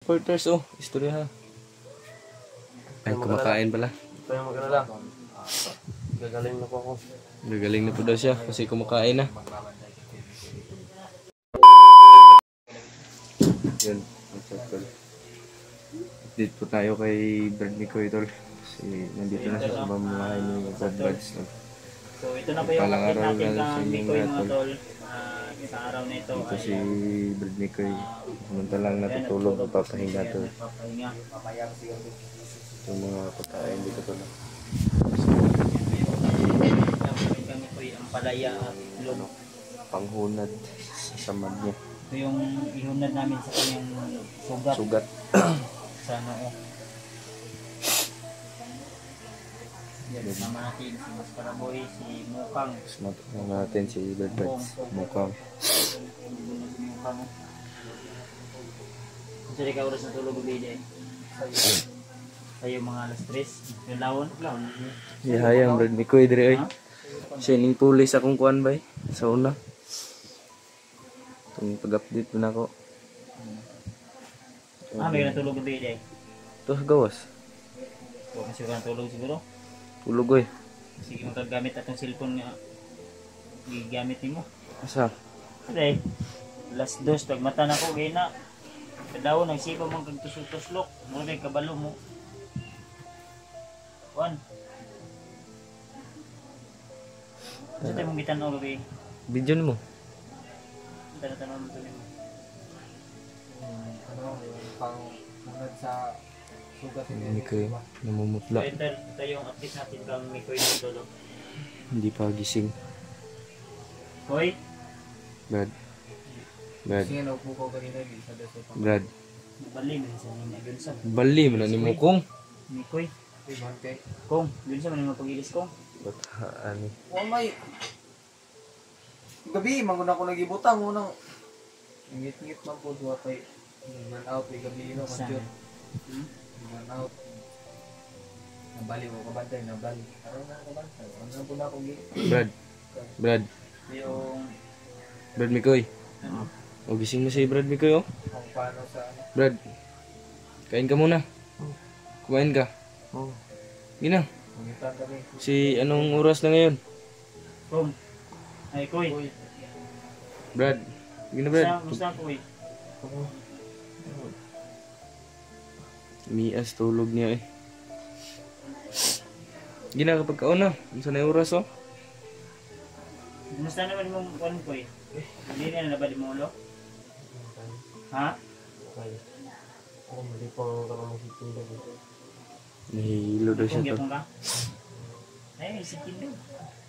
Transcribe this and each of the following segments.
reporters oh. Istorya ha. Ay, kumakain pala. Ito yung mag-alala. Gagaling na po ako. Gagaling na po daw siya kasi kumakain na. Yun. Update po tayo kay Brad Mikoy tol. Kasi nandito na siya sa pamamahay ni Brad Buds. So ito na po yung update natin kang Mikoy mga tol. Sa araw na ito ito ay si Brad Mikoy. Samantalang natutulog, papahinga to. Yung mga pagkain dito pala. Kami po ang palaya at itlog. Panghunad sa samad niya. Ito yung ihunad namin sa kanyang sugat. Sugat. Sa noo. Yan, sama natin si Maskaraboy, si Mukang. Sumatulog natin si Brad Buds. Mukhang. Mukang. Kasi ka oras na tulog ubili. Tayo mga alas 3. Yung lawon. Ihayang Brad Mikoy dire oy. Shining pulis akong kuan bay sa una. Itong pag-update na ako. May natulog ubili. Ito sa gawas. Huwag na siguro natulog siguro. Tulog oy. Sige mo gamit atong cellphone nga. Gigamit nimo. Asa? Kasi last dos pag mata na ko gay na. Kadaw nagsipa mong kagtuslok. Mo kay kabalo mo. Kuan. Sa tayo mong gitan o gabi. Video mo. Tanong mo tuloy mo. Ano, yung pang-unad sa sugat Hindi ko namumutla. So ito yung update natin kang Mikoy ng tulog. Hindi pa gising. Hoy! Brad. Brad. Sige, naupo ko kanina sa deso pa. Brad. Nabalim sa nina Gunsa. Bali mo na ni mo kong. Mikoy. Mante. Kong, Gunsa man mo pagilis kong. Bataan ni. Oh my. Gabi manguna ko nagibutang unang ngit-ngit man po duwa kay man out may gabi no kanjut. Man out. Nabali mo kabantay nabali. Aron na kabantay. Ano po na ako gi. Brad. Brad. Yung Brad Mikoy. O gising na si Brad Mikoy oh. Kung paano sa ano. Brad. Kain ka muna. Kumain ka. Oh. Gina. Mangitan kami. Si anong oras na ngayon? Kong. Ay Koy. Brad. Gina Brad. Musta Koy? Mias tulog niya eh. Gina kapag kauna. Unsa na yung oras oh? Musta naman mong kuan Koy? Hindi na nabali mo ulo? Ha? Okay. Oh, mali po ako makikita dito. Nahihilo daw siya Kung to. gyapon ka? Ay, sikin daw.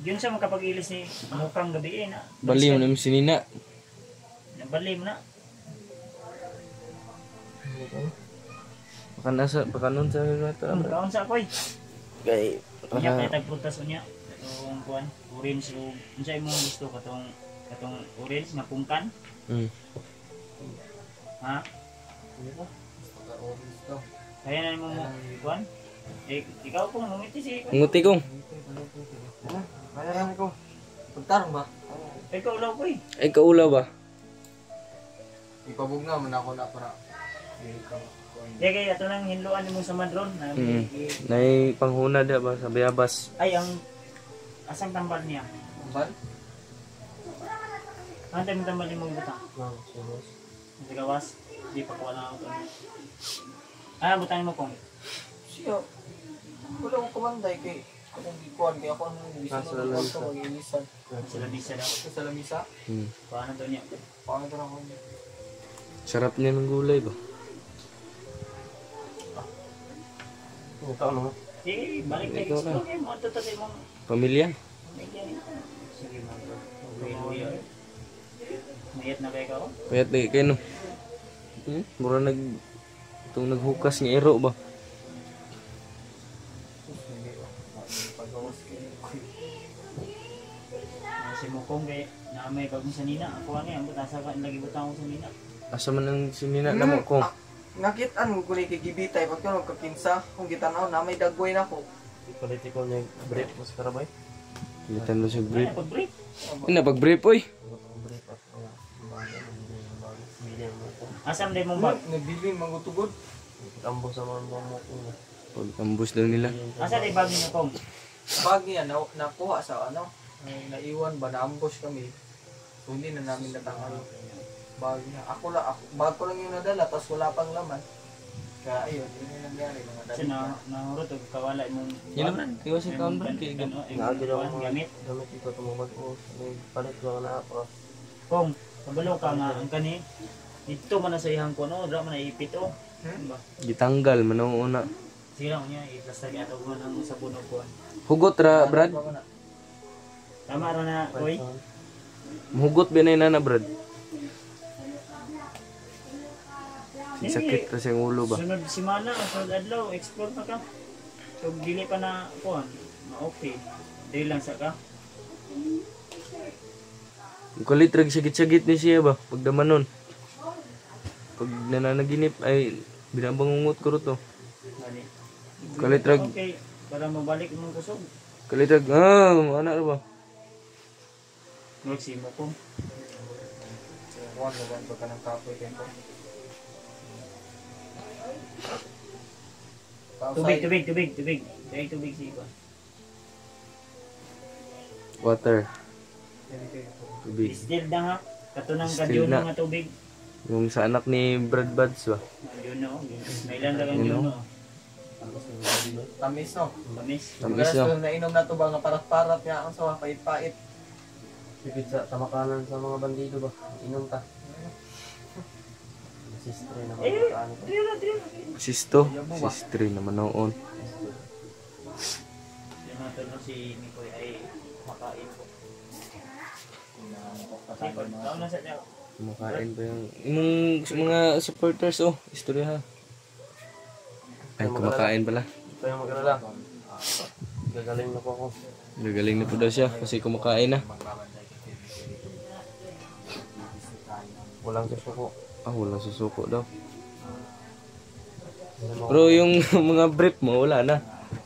Yun siya magkapagilis ni Mukang gabi na. Bali mo naman si Nina. Nabali mo na. Pakanon sa rata. Kaon sa Koy. Kay Unya kay tagprutas unya. Katong kuan, orange o unsay mo gusto katong orange na pungkan? Ha? Kaya na mo kuan? Ikaw po ngumiti si Nguti kong. Bayaran ko. Pagtarong ba? ikaw ulaw Koy. Ay kaulaw ba? Ipabog na man ako na para. Kaya ato nang hinluan mo sa madron na Nay panghuna da ba sa bayabas. ay ang asang tambal niya. Ban? Ang tambal mo butang. Wow, serious. Sa gawas, di pa ko na ako. Ah, butang mo kong. Siya. Wala ko kumanday kay akong gikuan kay ako ang bisan ko mag-inisan. Sila bisa daw. Sa lamisa. Paano to niya? Paano to ako? Sarap niya ng gulay ba? Ito ano? Eh, balik na gusto kayo mo. Ito tayo mong Pamilya? sige mga bro. Mayat na kayo ka o? Payat na kayo no? Mura itong naghukas ng ero ba? Si Mukong kay na may bagong sa nina. Ako ano yan, butasa ka lagi butang ko sa nina. Asa man ang sinina na mo ko? Nakitaan mo kung ikigibitay pag kung kakinsa kung gitanaw na may dagway na ko. Politiko niya brief mas karabay. Litan mo siya brief. Ay, pag-break. Ina pag brief oy. Brief at medium mo. Asam din mong bag? Nagbilin, mangutugod. Ambo sa mga mo ko. Pag-ambus daw nila. Asa din bag niyo kong? Bag niya, nakuha sa ano, naiwan ba, na-ambush kami. So hindi na namin natangal. Bag niya. Bag ko lang yung nadala, tapos wala pang laman. Kaya ayun, yun yung nangyari. Kasi nahurot o kawala mong Yun naman, iwas yung taon ba? Naagi daw ako gamit. gamit ito tumubag ko. May palit ko na ako. Kung, kabalo ka nga, ang kani, dito man na sa ihang ko, no? Dra man na ipit, oh. Ba? Gitanggal, manong una. Sige lang niya, i-plasta niya ito man ang sabon o kuhan. Hugot ra, Brad. Tama ra na, oy. Muhugot ba na yun na, Brad? Sakit kasi ang ulo ba? Sunod simana, sunod adlaw, explore na ka. So, dili pa na, kuhan, okay. Dili lang sa ka. Kulit rag sagit-sagit ni siya ba? Pagdaman nun. Pag nananaginip ay binabangungot ko to. Gani. Kalitrag. Okay, para mabalik mong kusog. Kulit rag, ano ba? Magsimo ko. Huwag ba ka ng kapoy tempo? Tubig. Dahil tubig siya. Water. Tubig. Still na ha. Katunang Still kadyon na. nga tubig. Yung sa anak ni Brad Buds ba? Yun no. May ilan lang yun no. Tamis no? Tamis. Tamis Garas no? ko nainom na to ba nga parat-parat nga ang sawa, pait-pait. Sipit sa tamakanan sa mga bandido ba? Inom ta. Sistre na Eh, mga ko. Sisto. Sistri naman noon. Yung mga tulong si Mikoy ay makain ko. Taon na sa niya. Kumakain pa yung mga supporters istorya ha. Ay, kumakain pala. Kaya mag-alala. Gagaling na po ako. Gagaling na po daw siya kasi kumakain na. Walang susuko. Walang susuko daw. Pero yung mga brief mo, wala na.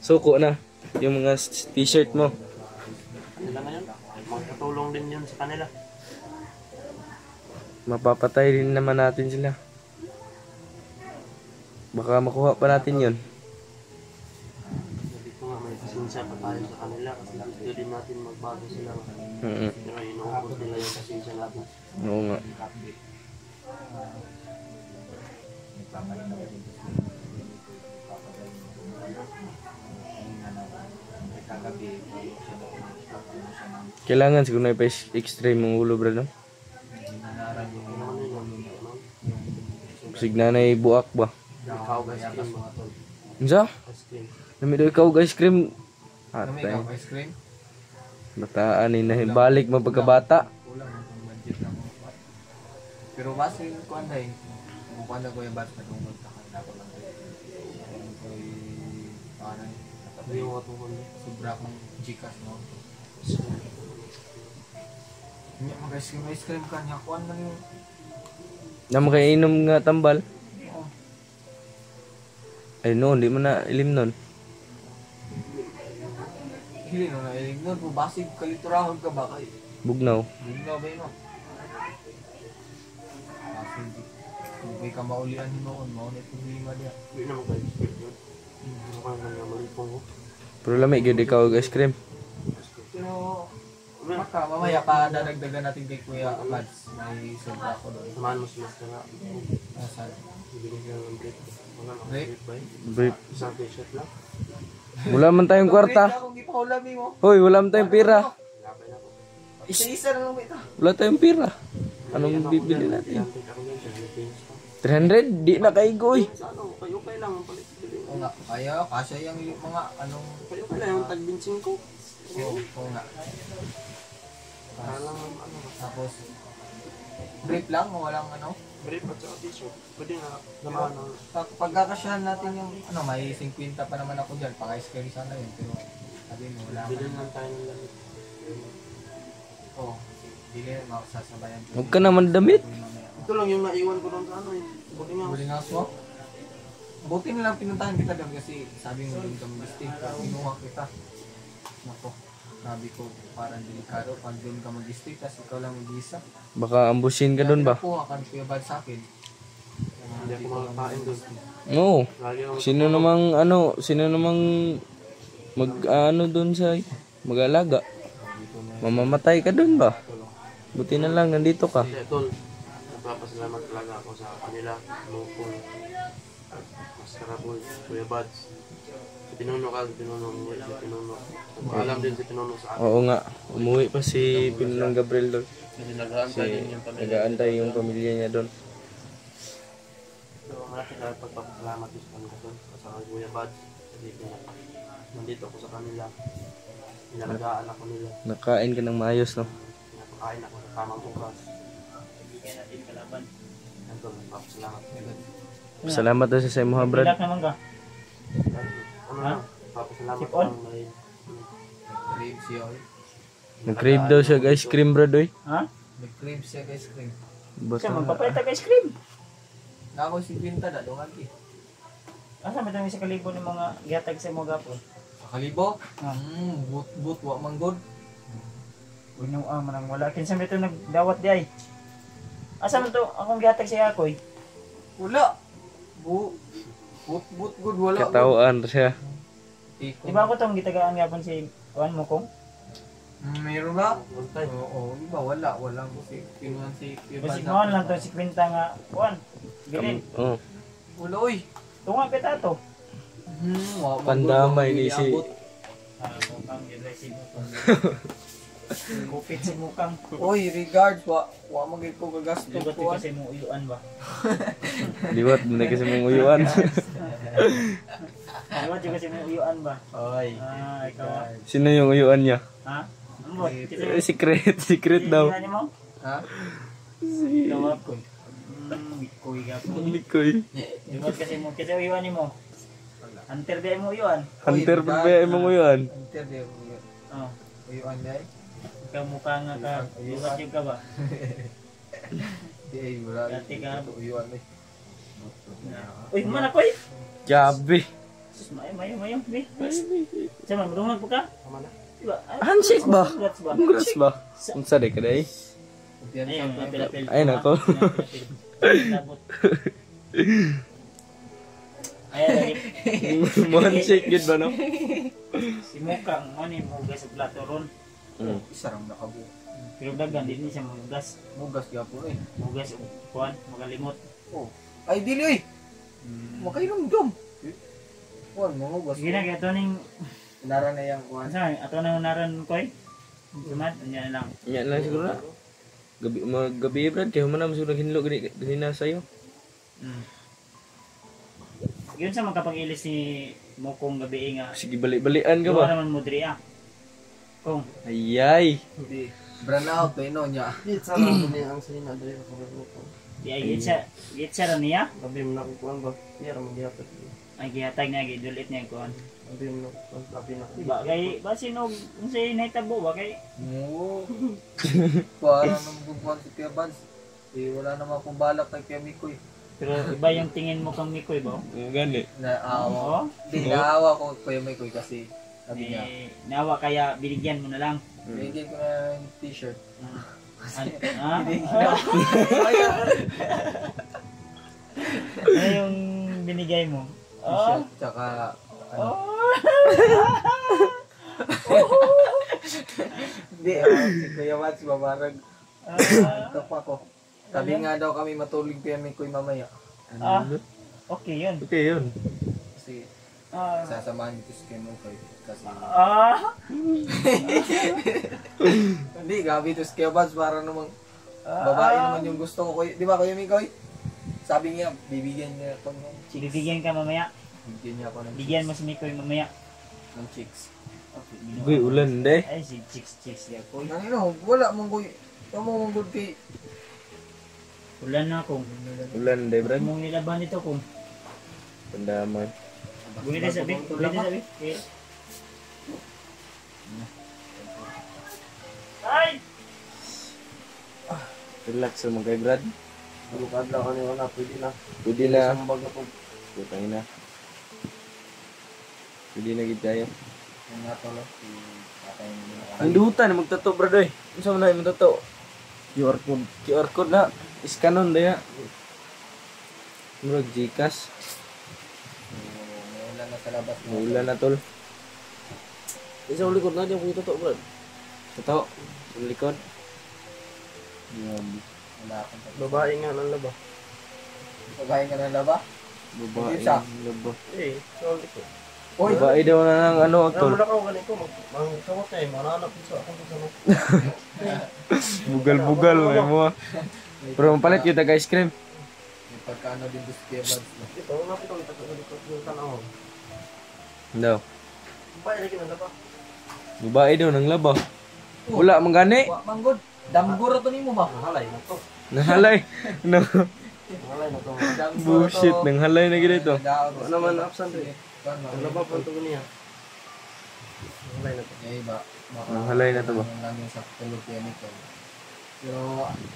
Suko na. Yung mga t-shirt mo. Kanila ngayon. Magkatulong din yun sa kanila. Mapapatay din naman natin sila. Baka makuha pa natin yun. Sabi ko nga may pasensya pa tayo sa kanila kasi gusto din natin magbago sila. Pero inuubos nila yung pasensya natin. Oo nga. Kailangan siguro na ipa-extreme ang ulo, bro, no? Signa na buak ba? Ikaw guys, cream ba? Unsa? Ice cream. Nami daw ikaw ice cream. Kami Atay. ikaw ice cream. Bataan ni nahibalik mo pagkabata. Kulang ang budget na mo. Pero base yung kuan dai. Bukan na ko yung bata kung magkakaila ko lang. Ayun ko parang Hindi mo katungkol. sobra kong Gcash no. Hindi mag-ice cream kanya kuan man yung Na makainom nga tambal. Ay no, hindi mo na ilim nun. hili no na ilignon po basig kaliturahon ka ba kay. Bugnaw. Bigla ba yun no? Basig hindi ka maulian noon, maunit yung lima niya. Hindi naman kayo ice cream yun. Hindi naman kayo malipong ko. Pero lamig gyud ikaw og ice cream. Pero maka mamaya pa dadagdagan natin kay Kuya Mads. May sobra ko doon. Samahan mo sila sa Nasaan? bibili ka ng brief. Wala na Brief? brief ba yun? Brief. Isang t-shirt lang. Wala man tayong kwarta. Kung ipahulabi mo. Hoy, wala man tayong pira. Labay na ko. Isa-isa na lang ito. Wala tayong pira. Anong bibili natin? Ilantik ako yun sa Philippines pa. 300, di na kaigoy. Sa ano, kayo lang ang palit. Oo nga. Kaya kasya yung mga anong. Kayo lang yung tag-benching ko. Oo nga. Parang ano. Tapos brief lang, walang ano. Brief at saka t-shirt. Pwede na naman ng Pagkakasyahan natin yung ano, may 50 pa naman ako dyan. Pang-ice cream sana yun. Pero sabi mo, wala ka. bilhin lang tayo ng lamit. Oo. Hindi rin makasasabayan. Huwag ka naman damit. Ito lang yung naiwan ko doon sa ano eh. Buti nga. Buling house mo? Buti na lang pinuntahan kita doon kasi sabi mo doon ka mag-stay. Kinuha kita. Nako. Sabi ko parang delikado pag doon ka mag-stay tapos ikaw lang mag-isa. Baka ambusin ka doon ba? Kaya kuha ka Kuya Bad sa akin. Hindi ako makakain doon. Oo. Lagi ako Sino namang doon sa mag-alaga? Mamamatay ka doon ba? Buti na lang nandito ka. Hindi, tol. Nagpapasalamat talaga ako sa kanila. Mukong Mas Karabol, Kuya Bads. Si Pinuno ka, si Pinuno. Alam din si Pinuno sa akin. Oo nga, umuwi pa si Pinang Gabriel doon. Kasi nag-aantay din yung pamilya. Nag-aantay yung pamilya niya doon. So, maraming talagang pagpapasalamat din sa kanila doon. Sa Kuya Bads. Kasi nandito ako sa kanila. Inalagaan ako nila. Nakain ka ng maayos, no? Pinapakain ako sa tamang bukas. Kaya natin kalaban. Nandun, nagpapasalamat. Salamat na sa mo, Brad. Pilak naman ka. Ano Ha? na, nagpapasalamat Sip on? lang may Crave siya, oy. Nag-crave daw siya ice cream, Brad, oy. Ha? Nag-crave siya ice cream. Siya, Basta. magpapayta ka ice cream. Na ako si Binta na, dungan ki. Asa may tanong sa kalibo ng mga gihatag sa mga gapon? Sa kalibo? Ah. But, wa manggod. Uno manang wala. Kinsa may ito nagdawat di ay. Asa man to akong gihatag sa Yakoy? Wala. But, good, wala. Katawaan siya. Di ba ako tong gitagaan gapon si Juan mo kong? Meron ba? Bantay. Oo, iba, wala. Walang si kinuhan si Kasi noon lang to si Quinta nga Juan. Gilin. Oh. Wala, oy. Tunga kita to. Wa manggod, Pandamay wa ni si- abot. Mukang gilay mo to. Kupit si mukang. Oy, regards, wa magig ko gagasto Libat ko. kasi mo uyuan ba? Liwat, hindi kasi mong uyuan. Libat kasi mo uyuan ba? Oy. Ikaw. Sino yung uyuan niya? Ha? Ano ba? Secret daw. Ano mo? Ha? Ikaw ako. Ikoy gapon. Likoy. Libat kasi mo. Kasi uyuan ni mo. Hunter ba mo uyuan? Hunter pa ba yung mong uyuan? Hunter di. Oh. Uyuan day. Ikaw mukha nga ka. Libat yung ka ba? Di ay wala. Dati ka. Uyuan day. Uy, mana ko eh. Gabi. Mayo. Sama, marunong po ka? Tama na. Diba? Handshake ba? Congrats ba? Congrats ba? Unsa de ka day? Diyan Ayun, apil-apil. Ay, nako. Labot. Ayan, lagi. Mo handshake gid ba no? Si Mukang, ano yung mugas sa plato ron. Isa ram nakabu. Pero dagan, din siya mugas. Mugas gyapon eh. Mugas, kuhan, magalimot. Oh. Ay dili oy. Makainom dom. Wan mangugas. Sige na, kaya ito ning, Nara na yang kuan. ano sa, ato na unaran ko eh. Sumad, anya lang. Nya lang siguro na. Gabi Brad, kaya mo na masud hinlo gani na sayo. Yun sa magkapag-ilis ni Mukong gabi nga. Sige balik-balian ka Gawa ba? naman mo diri ah. Kung, Ayay. Hindi. Brand out ba ino nya. Pizza lang ko niya ang sinina dali ako magluto. di ay gitsa ron niya. Gabi mo na kukuhan ba? Iya ramang gihapon. Ay gihatag niya, gidulit niya kuhan. Gabi mo na kukuhan. Gabi na. Ba kay ba sinog unsay nahitabo ba kay Oo. Para nang bubuan si Kuya Bads. Eh wala naman akong balak kay Kuya Mikoy. pero iba yung tingin mo kang Mikoy ba? Gani. Naawa. Oo. Hindi naawa ko Kuya Mikoy kasi sabi niya. Nawa kaya binigyan mo na lang. Binigyan ko na yung t-shirt. Ha? Ano yung binigay mo? T-shirt tsaka ano. Hindi, si Kuya Bads babarag. Ito pa ko. Sabi nga daw kami matulog Kuya Mikoy mamaya. Okay yun. Okay yun. Kasi Ah. sasamahan ko si Kuya Mikoy. Kasi hindi, gabi to si Kuya Bads para namang babae naman yung gusto ko. Di ba Kuya Mikoy? Sabi niya, bibigyan niya ako ng chicks. Bibigyan ka mamaya. Bibigyan niya ako ng Bigyan mo si Mikoy mamaya. ng chicks. Okay, Uy, ulan de. Ay, si chicks ya ko. Ano, wala mong kuy. Tamo mong good kay. Ulan na kung. Ulan de, Brad. Mong nilaban dito kung. Pandaman. Buli na sabi. Buli na sabi. Okay. Ay! Relax mo kay Brad. Bulukad lang ano na, pwede na. Pwede na. Sambag na po. Putang ina. Pwede na gid tayo. Ang nato lo. Ang dutan magtato, Brad oy. Unsa man na magtato? QR code na. Iskanon daya. Murag Gcash. Maulan na sa labas. Maulan na tol. Isa ulit ko na dyan kung ito to, Brad. Totoo. Sa likod. Wala akong Babae nga ng laba. Babae ka na laba? Babae. Isa. Laba. Eh, sa ulit ko. Uy! Babae daw na ng ano Ano tol. mo na ako ganito, magkamot eh, mananap sa akong kasama. Bugal-bugal may mo. Pero mapalit kita ka ice cream. May pagkaano din gusto kaya buds na. Ito, ang napit ko, yung tanaw. Daw. Babae lagi ng laba. Babae daw ng laba. Wala manggani. Wa manggod. Damguro to nimo ba? Halay na to. Nahalay. No. Halay na to. Damguro to. Bullshit nang halay na gid ito. Ano naman absent eh. Ano Ang laba pa ito niya. Halay na to. Eh ba? Ang halay na to ba? Lang yung sa tulog kaya nito. Pero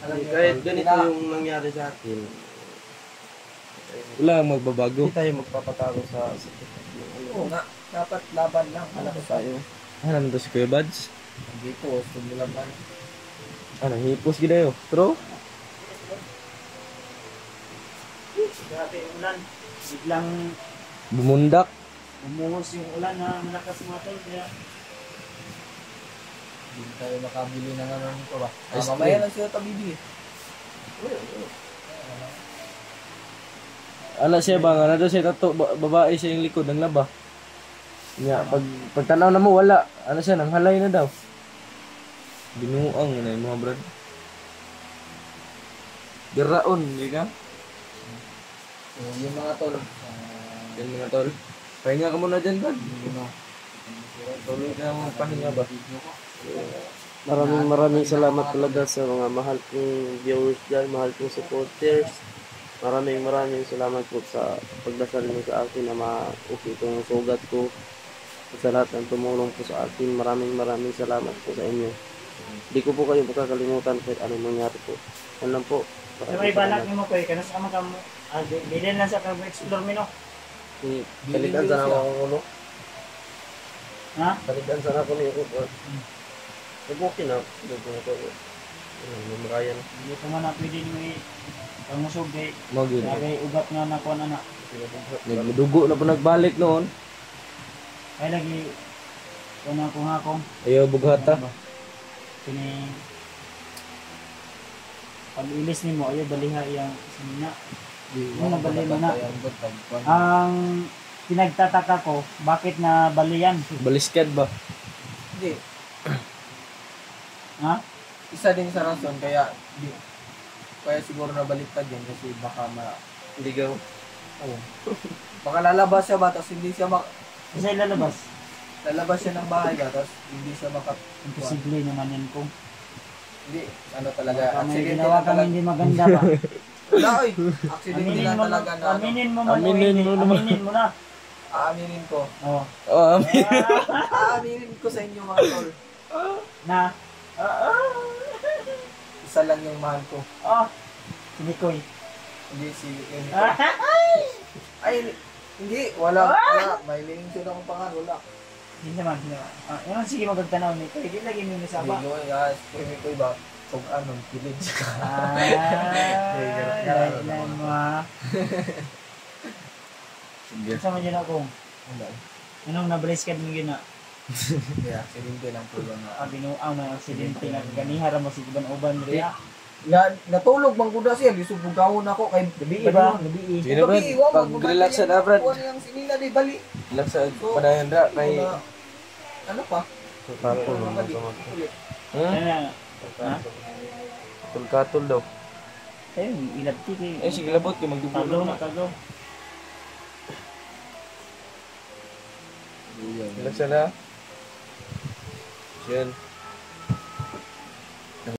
alam niyo Kahit ganito yung nangyari sa akin, Wala ang magbabago. hindi tayo magpapatalo sa Oo nga, dapat laban lang. Alam ko tayo. Ano naman to si Kuya Bads? Dito, gusto mo laban. Ano, hipos gid ayo. True? Grabe ulan. Biglang Bumundak. umuhos yung ulan na malakas mga tol. Kaya Hindi tayo makabili ng ano nito ba? Ice cream. Mamaya lang siya tabibili. Ano siya ba nga na daw siya tato babae siya yung likod ng laba. Nya pag tanaw na mo wala. Ano siya nang halay na daw. Binuang na yung mga brad. Giraon, di ka? So, yung mga tol. Yan mga tol. Pahinga ka muna dyan, brad. You know, Tuloy ka mo pahinga ba? Maraming salamat talaga sa mga mahal kong viewers dyan, mahal kong supporters. Maraming salamat po sa pagdasal niyo sa akin na ma-okay itong sugat ko. At sa lahat ng tumulong po sa akin, maraming salamat po sa inyo. Hindi ko po kayo makakalimutan kahit anong mangyari po. Yan lang po. Pero may balak mo ko eh. Kano sa ka mo. Bilin lang sa pag-explore mo no. Balikan sana ako ng ulo. Ha? Balikan sana ako ng ulo. Okay na. Doon ko na ito. Makaya na. Hindi ko man na pwede mo pangasog kay Magin. lagay ugat nga na kuha na. Nagdugo na po nagbalik noon. Ay lagi kuha ko nga kong. Ayaw bughata. Kini pag-ilis ni mo, ayaw baliha iyang sinina. Ano nabali mo na? Ang pinagtataka ko, bakit na baliyan? Baliskad ba? Hindi. Ha? Isa din sa rason kaya kaya siguro nabaliktad yan kasi baka Ligaw. baka lalabas siya ba tapos hindi siya Kasi lalabas. lalabas siya ng bahay ba tapos hindi siya Imposible naman yan kung. hindi ano talaga Baka may aksidente ginawa lang kang talaga hindi maganda ba? wala oy aksidente Aminin lang mo, talaga na ano, aminin mo man o Aminin hindi. mo naman. Aminin mo na. aaminin ko Oh. Oh, aaminin ko sa inyo mga tol Na. isa lang yung mahal ko Si Mikoy. hindi si ay hindi wala may lining siya akong pangalan wala Hindi naman. Yung sige magagtanaw nito. Hindi lagi mo nasaba. hindi ko ko ba kung anong pilig Lain mo ha. Sama dyan ako. Anong nabaliskad mo gina? kaya aksidente lang po yan Binuang na aksidente na ganihara mo si Iban-Uban rin. natulog bang kuda siya gisubog gawon ako kay Gabi ba? Gabi. Sige na brad, pag-relax na brad. Kuha niyang sinila di bali. Relax sa padayon ra kay Ano pa? Tapos Hmm? Ha? Tulkatol daw. Eh, ilabti kay. Eh sige labot kay magdugo Taglaw na. na taglaw. Relax na. Yan.